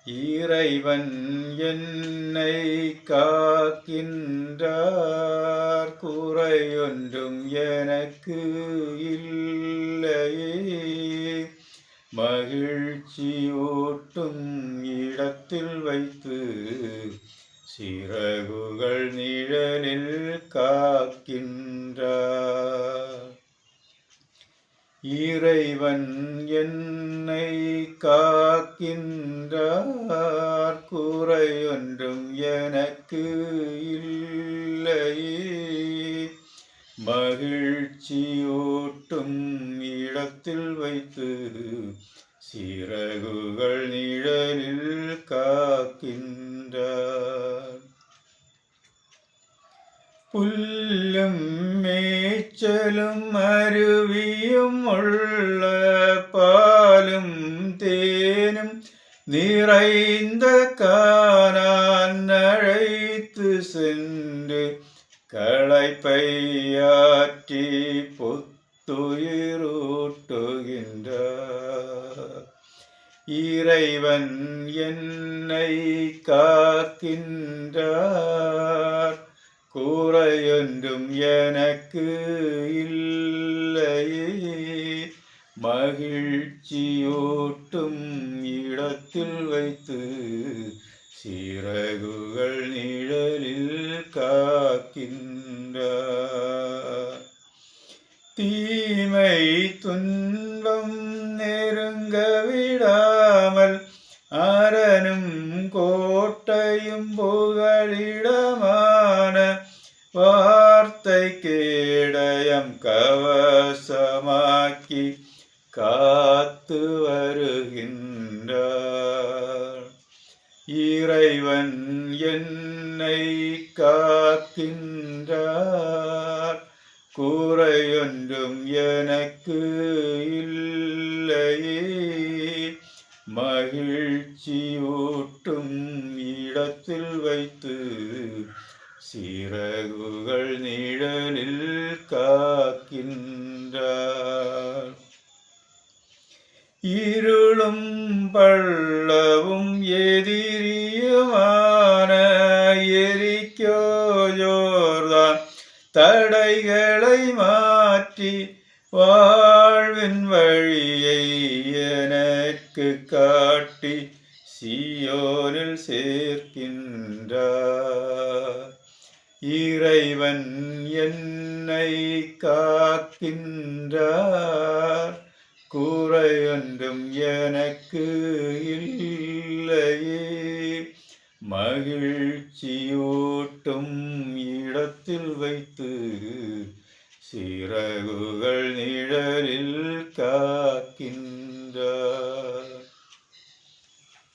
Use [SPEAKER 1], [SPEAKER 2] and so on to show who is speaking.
[SPEAKER 1] இறைவன் என்னை காக்கின்றார், குறையொன்றும் எனக்கு இல்லையே. மகிழ்ச்சியூட்டும் இடத்தில் வைத்து சிறகுகள் நிழலில் காக்கின்றார். இறைவன் என்னை காக்கின்றார், குறையொன்றும் எனக்கு இல்லையே. மகிழ்ச்சியூட்டும் இடத்தில் வைத்து சிறகுகள் நிழலில் காக்கின்றார். புல்லும் மேய்ச்சலும் அருவியும் உள்ள பாலும் தேனும் நிறைந்த கானான் அழைத்து சென்று களைப்பையாற்றி புத்துயிரூட்டுகின்றார். இறைவன் என்னை காக்கின்றார், குறையொன்றும் எனக்கு இல்லையே. மகிழ்ச்சியூட்டும் இடத்தில் வைத்து சிறகுகள் நிழலில் காக்கின்றார். தீமை துன்பம் நெருங்க விடாமல் அரணும் கோட்டையும் புகலிடமான வார்த்தை கேடயம் கவசமாக்கி காத்து வருகின்றார். இறைவன் என்னை காக்கின்றார், குறையொன்றும் எனக்கு இல்லையே. மகிழ்ச்சியூட்டும் இடத்தில் வைத்து சிறகுகள் நிழலில் காக்கின்றார். இருளும் பள்ளவும் எதிரியுமான எரிக்கோ யோர்தான் தடைகளை மாற்றி வாழ்வின் வழியை எனக்கு காட்டி சீயோனில் சேர்க்கின்றார். இறைவன் என்னை காக்கின்றார், குறையொன்றும் எனக்கு இல்லையே. மகிழ்ச்சியூட்டும் இடத்தில் வைத்து சிறகுகள் நிழலில் காக்கின்றார்.